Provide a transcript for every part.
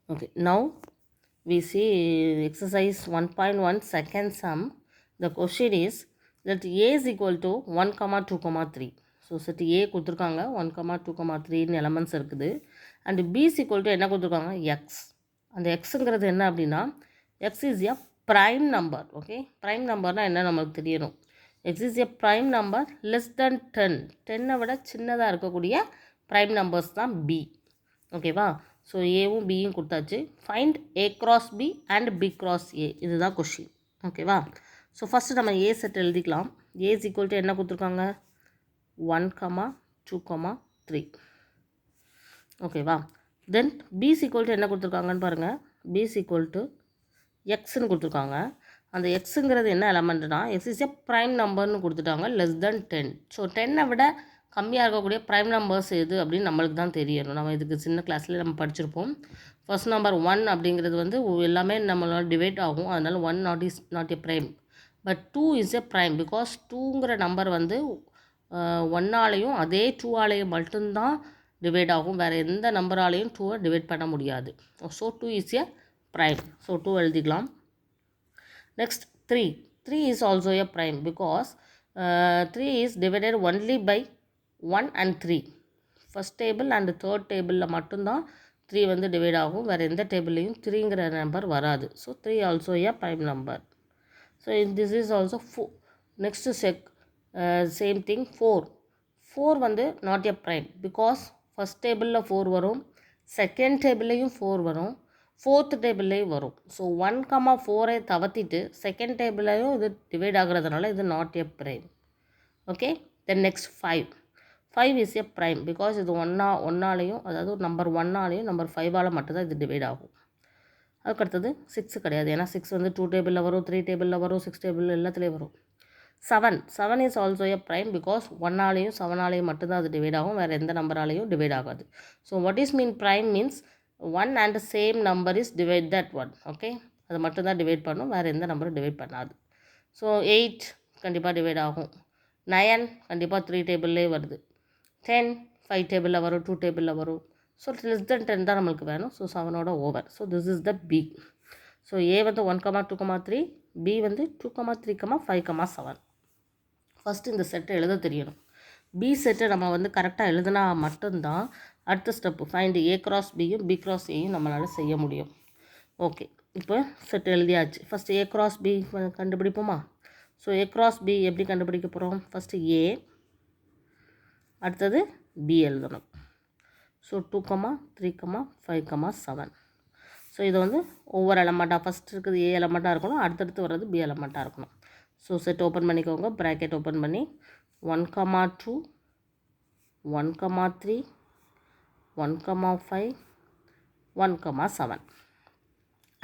Okay, now we see exercise 1.1 second sum. The question is that a is equal to 1 comma 2 comma 3. So set A கொடுத்துருக்காங்க 1 comma 2 comma 3 elements இருக்குது. And B is equal to என்ன கொடுத்துருக்காங்க X. அந்த எக்ஸுங்கிறது என்ன அப்படின்னா X is a prime number. Okay, prime நம்பர்னால் என்ன நம்மளுக்கு தெரியணும். X is a prime number less than 10. 10 விட சின்னதாக இருக்கக்கூடிய ப்ரைம் நம்பர்ஸ் தான் பி. ஓகேவா, ஸோ ஏவும் பியும் கொடுத்தாச்சு. Find A cross B and B cross A, இதுதான் கொஷின். ஓகேவா, ஸோ ஃபஸ்ட்டு நம்ம ஏ செட் எழுதிக்கலாம். ஏ இஸ் ஈக்குவல் டு என்ன கொடுத்துருக்காங்க 1 கமா 2 கமா 3. ஓகேவா, தென் பி இஸ் ஈக்குவல் டு என்ன கொடுத்துருக்காங்கன்னு பாருங்கள். பி இஸ் ஈக்குவல் டு எக்ஸ்ன்னு கொடுத்துருக்காங்க. அந்த எக்ஸுங்கிறது என்ன எலமெண்ட்னா எக்ஸ் இஸ் எ ப்ரைம் நம்பர்னு கொடுத்துட்டாங்க லெஸ் தென் 10. ஸோ 10 விட கம்மியாக இருக்கக்கூடிய ப்ரைம் நம்பர்ஸ் எது அப்படின்னு நம்மளுக்கு தான் தெரியணும். நம்ம இதுக்கு சின்ன கிளாஸில் நம்ம படிச்சிருப்போம். ஃபர்ஸ்ட் நம்பர் 1 அப்படிங்கிறது வந்து எல்லாமே நம்மளால் டிவைட் ஆகும். அதனால் 1 not a prime. But 2 is a prime because 2ங்கிற நம்பர் வந்து 1ஆலையும் அதே 2ஆலையும் மட்டும்தான் டிவைட் ஆகும். வேறு எந்த நம்பராலையும் 2வை டிவைட் பண்ண முடியாது. So 2 is a prime. So 2 எழுதிக்கலாம். Next 3. 3 is also a prime because 3 is divided only by 1 and 3. First table and third table மட்டும்தான் 3 வந்து டிவைட் ஆகும். வேறு எந்த டேபிள்லையும் 3ங்கிற நம்பர் வராது. So 3 also a prime number. So this is also 4. Next same thing 4. 4 வந்து not a prime because first டேபிளில் 4 வரும், second டேபிள்லையும் 4 வரும், ஃபோர்த் டேபிள்லேயும் வரும். ஸோ 1 கமா 4ஐ தவிர்த்திட்டு செகண்ட் டேபிளையும் இது டிவைட் ஆகிறதுனால இது not a prime. Okay, then next 5. 5 is a prime because இது ஒன்னாலையும் அதாவது நம்பர் 1ஆலையும் நம்பர் 5ஆல் மட்டும்தான் இது டிவைட் ஆகும். அதுக்கடுத்தது 6 கிடையாது. ஏன்னா 6 வந்து 2 டேபிளில் வரும், 3 டேபிளில் வரும், 6 டேபிள் எல்லாத்துலேயும் வரும். 7 is also a prime because 1ஆலையும் 7ஆலையும் மட்டும்தான் அது டிவைட் ஆகும். வேறு எந்த நம்பராலையும் டிவைட் ஆகாது. So what is mean prime means 1 and same number is divide that one. Okay, அது மட்டும்தான் டிவைட் பண்ணும், வேறு எந்த நம்பரும் டிவைட் பண்ணாது. ஸோ 8 கண்டிப்பாக டிவைட் ஆகும். 9 கண்டிப்பாக 3 டேபிள்லேயே வருது. 10 5 டேபிளில் வரும், 2 டேபிளில் வரும். ஸோ லெஸ் தென் 10 தான் நம்மளுக்கு வேணும். ஸோ 7ஓட over. So this is the B. So A வந்து 1 கமா 2 கமா 3, பி வந்து 2 கமா 3 கமா 5 கமா 7. ஃபஸ்ட்டு இந்த செட்டை எழுத தெரியணும். பி செட்டை நம்ம வந்து கரெக்டாக எழுதினா மட்டும்தான் அடுத்த ஸ்டெப்பு ஃபைண்ட் ஏ கிராஸ் பியும் பி கிராஸ் ஏயும் நம்மளால் செய்ய முடியும். ஓகே, இப்போ செட் எழுதியாச்சு. ஃபஸ்ட்டு ஏ கிராஸ் பி கண்டுபிடிப்போமா? ஸோ ஏ கிராஸ் பி எப்படி கண்டுபிடிக்க போகிறோம்? ஃபஸ்ட்டு ஏ, அடுத்தது பி எழுதணும். So 2 comma 3 comma 5 comma 7. So இதை வந்து ஒவ்வொரு எலமெண்ட்டாக ஃபஸ்ட் இருக்குது ஏ எலமெண்ட்டாக இருக்கணும், அடுத்தடுத்து வர்றது பி எலமெண்ட்டாக இருக்கணும். ஸோ செட் ஓப்பன் பண்ணிக்கோங்க, ப்ராக்கெட் ஓப்பன் பண்ணி 1 கமா 2, 1 கமா 3, 1 கமா 5, 1 கமா 7.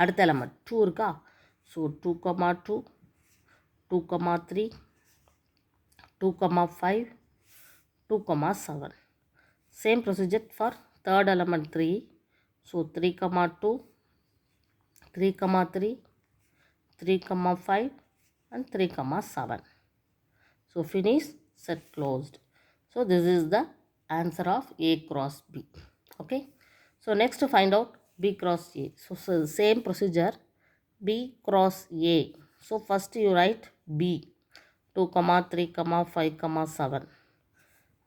அடுத்த எலமெண்ட் 2 இருக்கா? So 2 comma 2, 2 comma 3, 2 comma 5, 2 comma 7. Same procedure for third element 3. So 3 comma 2, 3 comma 3, 3 comma 5 and 3 comma 7. So finish, set closed. So this is the answer of A cross B. Okay, so next to find out B cross A. So same procedure, B cross A. So first you write B 2 comma 3 comma 5 comma 7.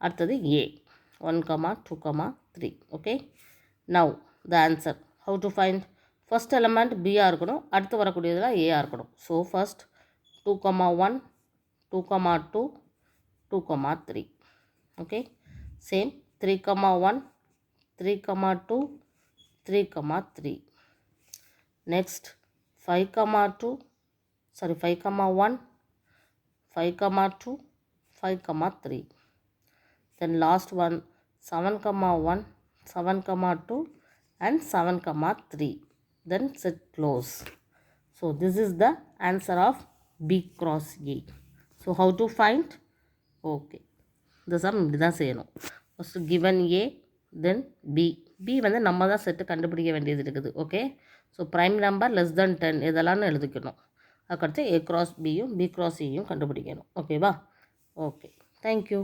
அடுத்தது A 1 comma 2 comma 3. Okay, now the answer. How to find? First element பியாக இருக்கணும், அடுத்து வரக்கூடியதில் ஏஆ இருக்கணும். So first 2 comma 1, 2 comma 2, 2 comma 3. Okay, same 3 comma 1, 3 comma 2, 3 comma 3. Next 5 comma 2, 5 comma 1, 5 comma 2, 5 comma 3. Then last one 7 comma 1, 7 comma 2 and 7 comma 3. Then set close. So this is the answer of B cross A. So how to find? Okay, the sum இப்படி தான் செய்யணும். First given A, then B. B வந்து நம்ம தான் set கண்டுபிடிக்க வேண்டியது இருக்குது. Okay, so prime number less than 10 இதெல்லாம் எழுதிக்கணும். அதுக்கடுத்து A cross Bயும் B cross Aயும் கண்டுபிடிக்கணும். ஓகேவா? Okay, thank you.